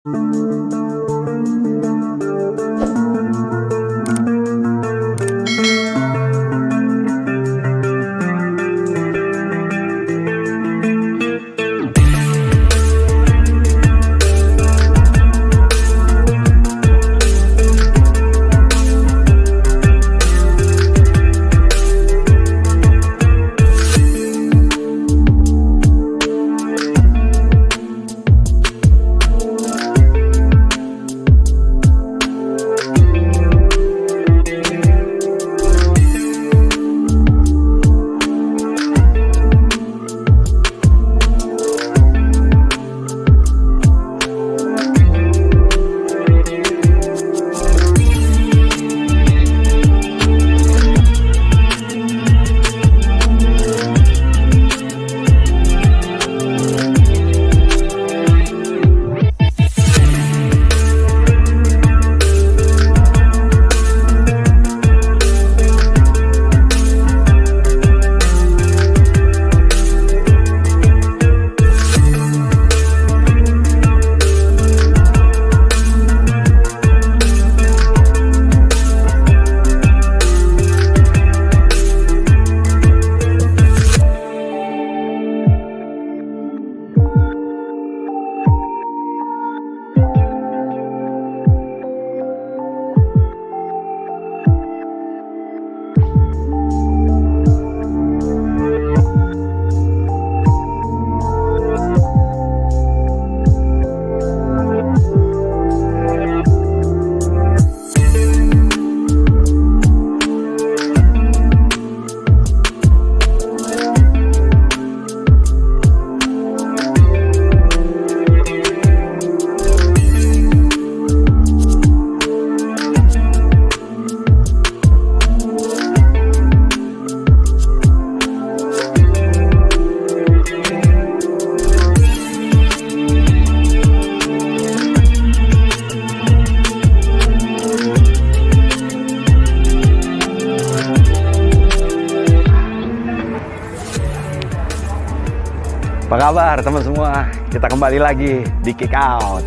Apa kabar teman semua? Kita kembali lagi di Kick Out.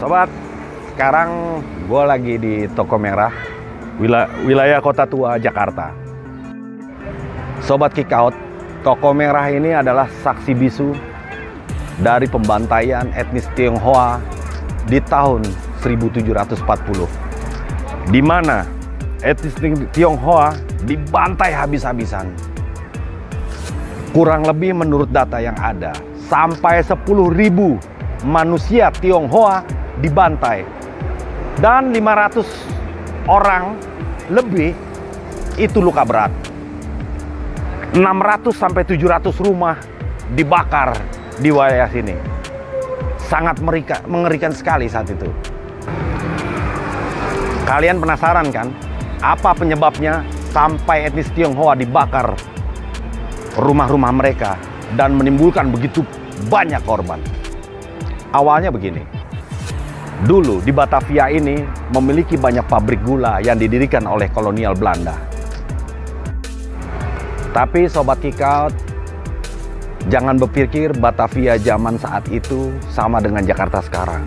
Sobat, sekarang gue lagi di Toko Merah, wilayah Kota Tua, Jakarta. Sobat Kick Out, Toko Merah ini adalah saksi bisu dari pembantaian etnis Tionghoa di tahun 1740, di mana etnis Tionghoa dibantai habis-habisan. Kurang lebih menurut data yang ada, sampai 10.000 manusia Tionghoa dibantai, dan 500 orang lebih itu luka berat. 600 sampai 700 rumah dibakar di wilayah sini. Sangat mengerikan sekali saat itu. Kalian penasaran kan, apa penyebabnya sampai etnis Tionghoa dibakar rumah-rumah mereka dan menimbulkan begitu banyak korban? Awalnya begini. Dulu di Batavia ini memiliki banyak pabrik gula yang didirikan oleh kolonial Belanda. Tapi Sobat Kick Out, jangan berpikir Batavia zaman saat itu sama dengan Jakarta sekarang.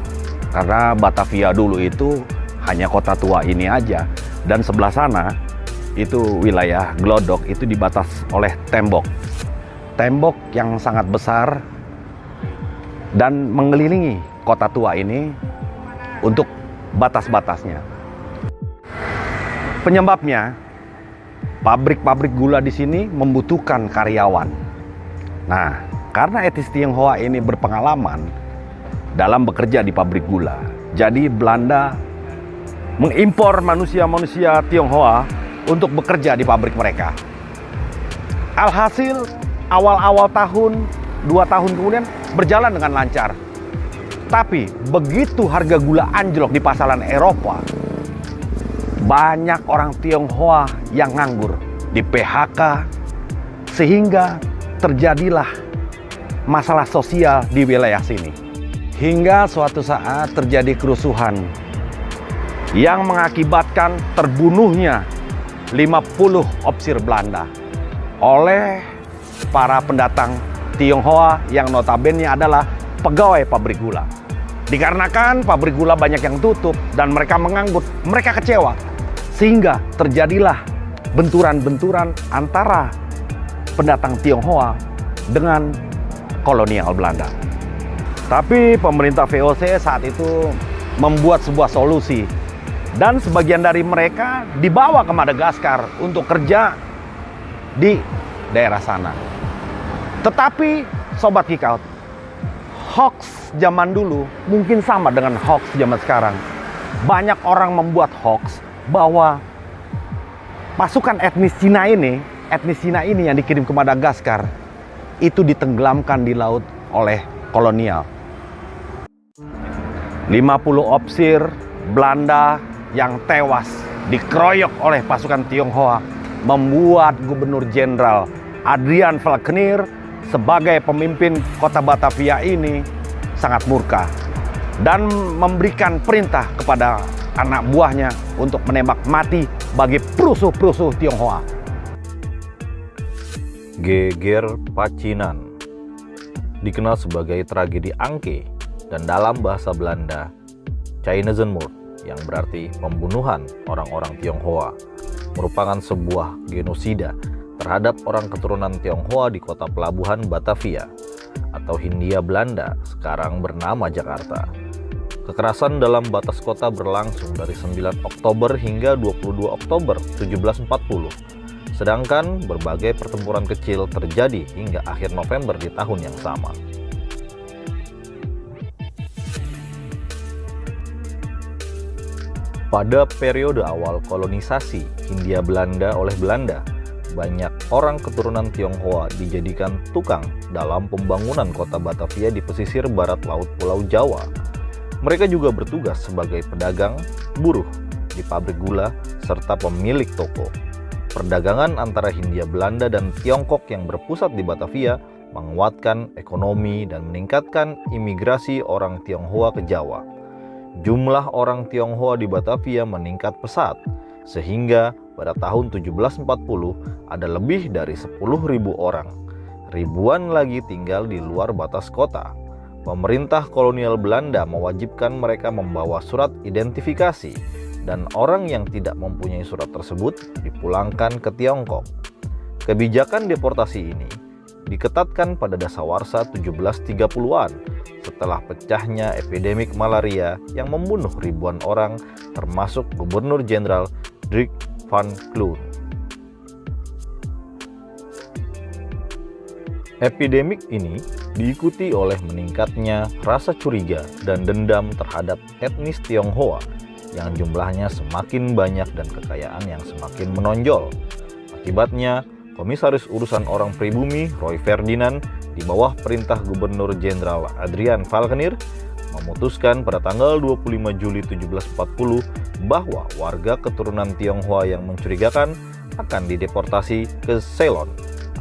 Karena Batavia dulu itu hanya Kota Tua ini aja, dan sebelah sana itu wilayah Glodok, itu dibatas oleh tembok yang sangat besar dan mengelilingi Kota Tua ini untuk batas-batasnya. Penyebabnya, pabrik-pabrik gula di sini membutuhkan karyawan. Nah, karena etnis Tionghoa ini berpengalaman dalam bekerja di pabrik gula, jadi Belanda mengimpor manusia-manusia Tionghoa untuk bekerja di pabrik mereka. Alhasil, awal-awal tahun, 2 tahun kemudian berjalan dengan lancar. Tapi begitu harga gula anjlok di pasaran Eropa, banyak orang Tionghoa yang nganggur, di PHK, sehingga terjadilah masalah sosial di wilayah sini. Hingga suatu saat terjadi kerusuhan yang mengakibatkan terbunuhnya 50 opsir Belanda oleh para pendatang Tionghoa yang notabene adalah pegawai pabrik gula. Dikarenakan pabrik gula banyak yang tutup dan mereka menganggut, mereka kecewa. Sehingga terjadilah benturan-benturan antara pendatang Tionghoa dengan kolonial Belanda. Tapi pemerintah VOC saat itu membuat sebuah solusi. Dan sebagian dari mereka dibawa ke Madagaskar untuk kerja di daerah sana. Tetapi Sobat Kickout, hoax zaman dulu mungkin sama dengan hoax zaman sekarang. Banyak orang membuat hoax bahwa pasukan etnis Cina ini yang dikirim ke Madagaskar itu ditenggelamkan di laut oleh kolonial. 50 opsir Belanda yang tewas dikeroyok oleh pasukan Tionghoa membuat Gubernur Jenderal Adrian Falkenir sebagai pemimpin kota Batavia ini sangat murka dan memberikan perintah kepada anak buahnya untuk menembak mati bagi perusuh-perusuh Tionghoa. Geger Pacinan dikenal sebagai tragedi Angke dan dalam bahasa Belanda Chinese-moord yang berarti pembunuhan orang-orang Tionghoa, merupakan sebuah genosida terhadap orang keturunan Tionghoa di kota pelabuhan Batavia atau Hindia Belanda, sekarang bernama Jakarta. Kekerasan dalam batas kota berlangsung dari 9 Oktober hingga 22 Oktober 1740. Sedangkan berbagai pertempuran kecil terjadi hingga akhir November di tahun yang sama. Pada periode awal kolonisasi Hindia Belanda oleh Belanda, banyak orang keturunan Tionghoa dijadikan tukang dalam pembangunan kota Batavia di pesisir barat laut Pulau Jawa. Mereka juga bertugas sebagai pedagang, buruh di pabrik gula, serta pemilik toko. Perdagangan antara Hindia Belanda dan Tiongkok yang berpusat di Batavia menguatkan ekonomi dan meningkatkan imigrasi orang Tionghoa ke Jawa. Jumlah orang Tionghoa di Batavia meningkat pesat, sehingga pada tahun 1740 ada lebih dari 10.000 orang. Ribuan lagi tinggal di luar batas kota. Pemerintah kolonial Belanda mewajibkan mereka membawa surat identifikasi, dan orang yang tidak mempunyai surat tersebut dipulangkan ke Tiongkok. Kebijakan deportasi ini diketatkan pada dasawarsa 1730-an setelah pecahnya epidemik malaria yang membunuh ribuan orang, termasuk Gubernur Jenderal Dirk van Cloon. Epidemik ini diikuti oleh meningkatnya rasa curiga dan dendam terhadap etnis Tionghoa yang jumlahnya semakin banyak dan kekayaan yang semakin menonjol. Akibatnya, Komisaris Urusan Orang Pribumi Roy Ferdinand di bawah perintah Gubernur Jenderal Adrian Falkenir memutuskan pada tanggal 25 Juli 1740 bahwa warga keturunan Tionghoa yang mencurigakan akan dideportasi ke Ceylon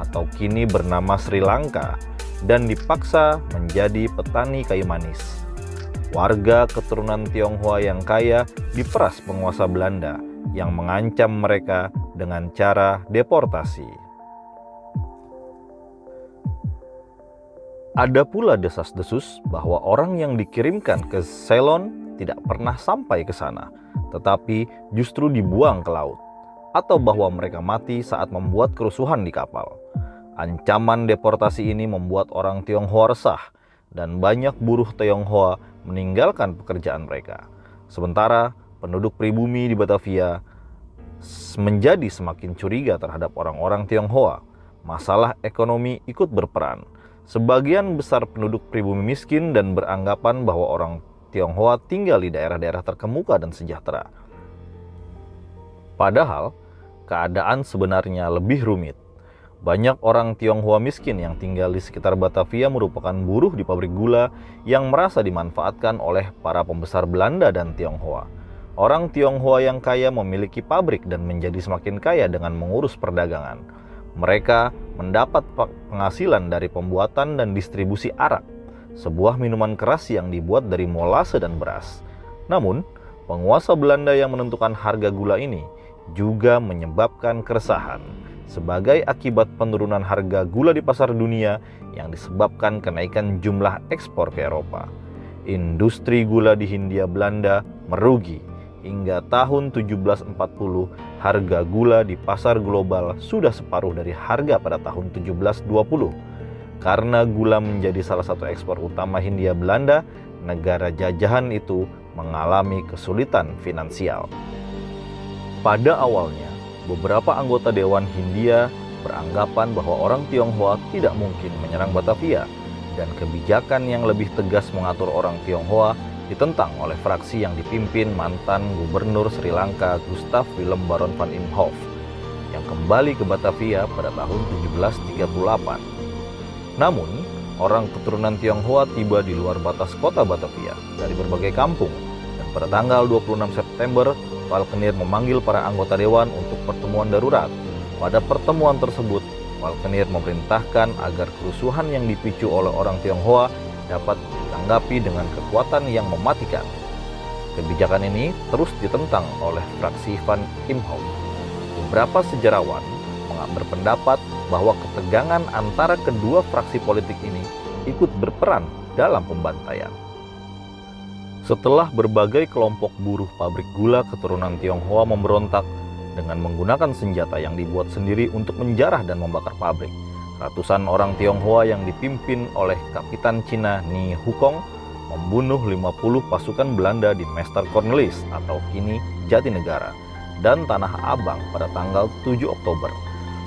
atau kini bernama Sri Lanka dan dipaksa menjadi petani kayu manis. Warga keturunan Tionghoa yang kaya diperas penguasa Belanda yang mengancam mereka dengan cara deportasi. Ada pula desas-desus bahwa orang yang dikirimkan ke Ceylon tidak pernah sampai ke sana, tetapi justru dibuang ke laut, atau bahwa mereka mati saat membuat kerusuhan di kapal. Ancaman deportasi ini membuat orang Tionghoa resah, dan banyak buruh Tionghoa meninggalkan pekerjaan mereka. Sementara penduduk pribumi di Batavia menjadi semakin curiga terhadap orang-orang Tionghoa. Masalah ekonomi ikut berperan. Sebagian besar penduduk pribumi miskin dan beranggapan bahwa orang Tionghoa tinggal di daerah-daerah terkemuka dan sejahtera. Padahal, keadaan sebenarnya lebih rumit. Banyak orang Tionghoa miskin yang tinggal di sekitar Batavia merupakan buruh di pabrik gula yang merasa dimanfaatkan oleh para pembesar Belanda dan Tionghoa. Orang Tionghoa yang kaya memiliki pabrik dan menjadi semakin kaya dengan mengurus perdagangan. Mereka mendapat penghasilan dari pembuatan dan distribusi arak, sebuah minuman keras yang dibuat dari molase dan beras. Namun, penguasa Belanda yang menentukan harga gula ini juga menyebabkan keresahan sebagai akibat penurunan harga gula di pasar dunia yang disebabkan kenaikan jumlah ekspor ke Eropa. Industri gula di Hindia Belanda merugi. Hingga tahun 1740, harga gula di pasar global sudah separuh dari harga pada tahun 1720. Karena gula menjadi salah satu ekspor utama Hindia Belanda, negara jajahan itu mengalami kesulitan finansial. Pada awalnya, beberapa anggota Dewan Hindia beranggapan bahwa orang Tionghoa tidak mungkin menyerang Batavia, dan kebijakan yang lebih tegas mengatur orang Tionghoa ditentang oleh fraksi yang dipimpin mantan Gubernur Sri Lanka Gustav Willem Baron van Imhoff yang kembali ke Batavia pada tahun 1738. Namun, orang keturunan Tionghoa tiba di luar batas kota Batavia dari berbagai kampung, dan pada tanggal 26 September, Valkenir memanggil para anggota dewan untuk pertemuan darurat. Pada pertemuan tersebut, Valkenir memerintahkan agar kerusuhan yang dipicu oleh orang Tionghoa dapat ditanggapi dengan kekuatan yang mematikan. Kebijakan ini terus ditentang oleh fraksi Van Imhoff. Beberapa sejarawan berpendapat bahwa ketegangan antara kedua fraksi politik ini ikut berperan dalam pembantaian. Setelah berbagai kelompok buruh pabrik gula keturunan Tionghoa memberontak dengan menggunakan senjata yang dibuat sendiri untuk menjarah dan membakar pabrik, ratusan orang Tionghoa yang dipimpin oleh Kapitan Cina Ni Hukong membunuh 50 pasukan Belanda di Meester Cornelis atau kini Jatinegara dan Tanah Abang pada tanggal 7 Oktober.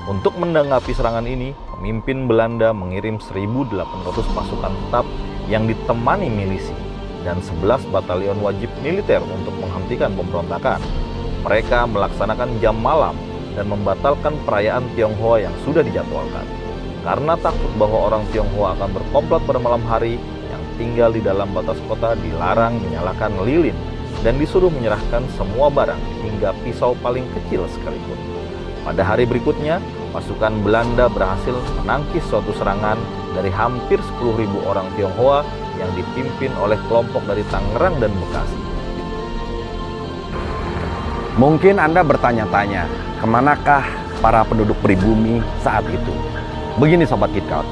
Untuk menanggapi serangan ini, pemimpin Belanda mengirim 1.800 pasukan tetap yang ditemani milisi dan 11 batalion wajib militer untuk menghentikan pemberontakan. Mereka melaksanakan jam malam dan membatalkan perayaan Tionghoa yang sudah dijadwalkan. Karena takut bahwa orang Tionghoa akan berkomplot pada malam hari, yang tinggal di dalam batas kota dilarang menyalakan lilin dan disuruh menyerahkan semua barang hingga pisau paling kecil sekalipun. Pada hari berikutnya, pasukan Belanda berhasil menangkis suatu serangan dari hampir 10.000 orang Tionghoa yang dipimpin oleh kelompok dari Tangerang dan Bekasi. Mungkin Anda bertanya-tanya, kemanakah para penduduk pribumi saat itu? Begini Sobat KitKat,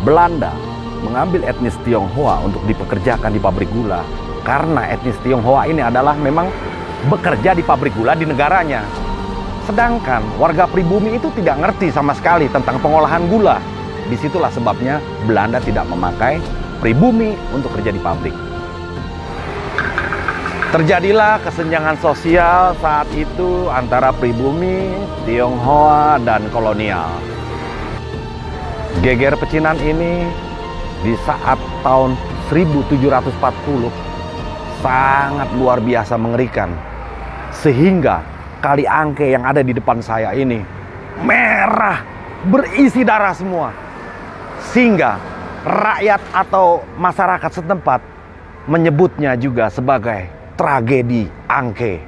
Belanda mengambil etnis Tionghoa untuk dipekerjakan di pabrik gula karena etnis Tionghoa ini adalah memang bekerja di pabrik gula di negaranya. Sedangkan warga pribumi itu tidak ngerti sama sekali tentang pengolahan gula. Disitulah sebabnya Belanda tidak memakai pribumi untuk kerja di pabrik. Terjadilah kesenjangan sosial saat itu antara pribumi, Tionghoa, dan kolonial. Geger pecinan ini di saat tahun 1740 sangat luar biasa mengerikan. Sehingga Kali Angke yang ada di depan saya ini merah, berisi darah semua. Sehingga rakyat atau masyarakat setempat menyebutnya juga sebagai tragedi Angke.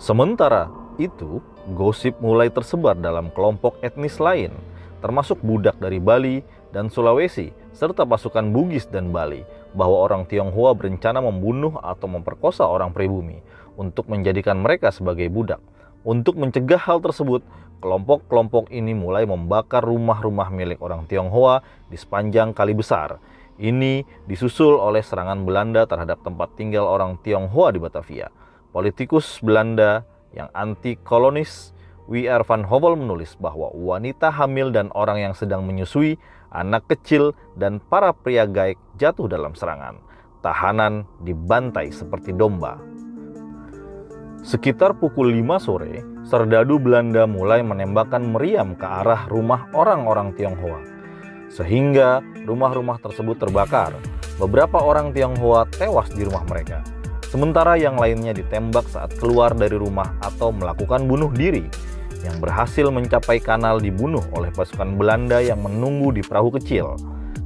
Sementara itu, gosip mulai tersebar dalam kelompok etnis lain, termasuk budak dari Bali dan Sulawesi, serta pasukan Bugis dan Bali, bahwa orang Tionghoa berencana membunuh atau memperkosa orang pribumi untuk menjadikan mereka sebagai budak. Untuk mencegah hal tersebut, kelompok-kelompok ini mulai membakar rumah-rumah milik orang Tionghoa di sepanjang Kali Besar. Ini disusul oleh serangan Belanda terhadap tempat tinggal orang Tionghoa di Batavia. Politikus Belanda yang anti-kolonis W.R. van Howell menulis bahwa wanita hamil dan orang yang sedang menyusui, anak kecil, dan para pria gaek jatuh dalam serangan. Tahanan dibantai seperti domba. Sekitar pukul 5 sore, serdadu Belanda mulai menembakkan meriam ke arah rumah orang-orang Tionghoa. Sehingga rumah-rumah tersebut terbakar. Beberapa orang Tionghoa tewas di rumah mereka. Sementara yang lainnya ditembak saat keluar dari rumah atau melakukan bunuh diri, yang berhasil mencapai kanal dibunuh oleh pasukan Belanda yang menunggu di perahu kecil.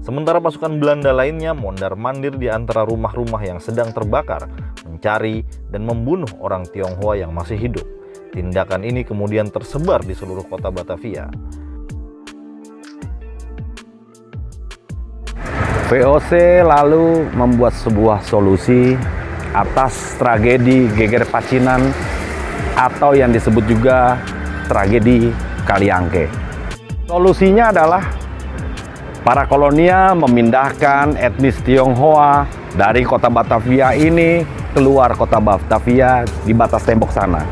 Sementara pasukan Belanda lainnya mondar-mandir di antara rumah-rumah yang sedang terbakar, mencari dan membunuh orang Tionghoa yang masih hidup. Tindakan ini kemudian tersebar di seluruh kota Batavia. VOC lalu membuat sebuah solusi atas tragedi Geger Pacinan atau yang disebut juga tragedi Kaliangke. Solusinya adalah para kolonial memindahkan etnis Tionghoa dari kota Batavia ini keluar kota Batavia di batas tembok sana,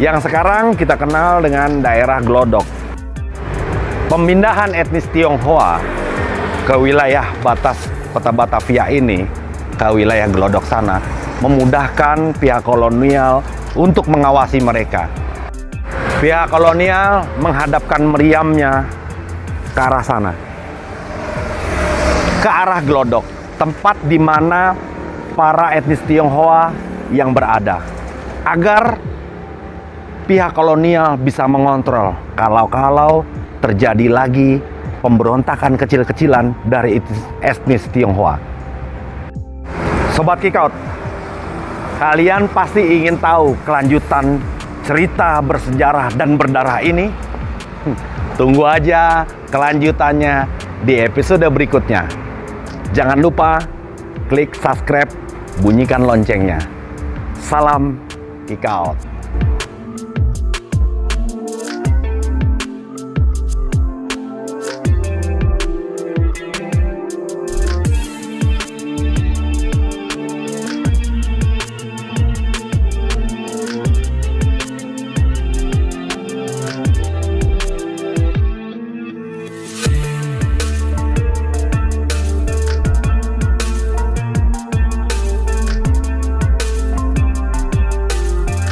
yang sekarang kita kenal dengan daerah Glodok. Pemindahan etnis Tionghoa ke wilayah batas kota Batavia ini, ke wilayah Glodok sana, memudahkan pihak kolonial untuk mengawasi mereka. Pihak kolonial menghadapkan meriamnya ke arah sana, ke arah Glodok, tempat di mana para etnis Tionghoa yang berada, agar pihak kolonial bisa mengontrol kalau terjadi lagi pemberontakan kecil-kecilan dari etnis Tionghoa. Sobat Kikout, kalian pasti ingin tahu kelanjutan cerita bersejarah dan berdarah ini? Tunggu aja kelanjutannya di episode berikutnya. Jangan lupa klik subscribe, bunyikan loncengnya. Salam Kikout.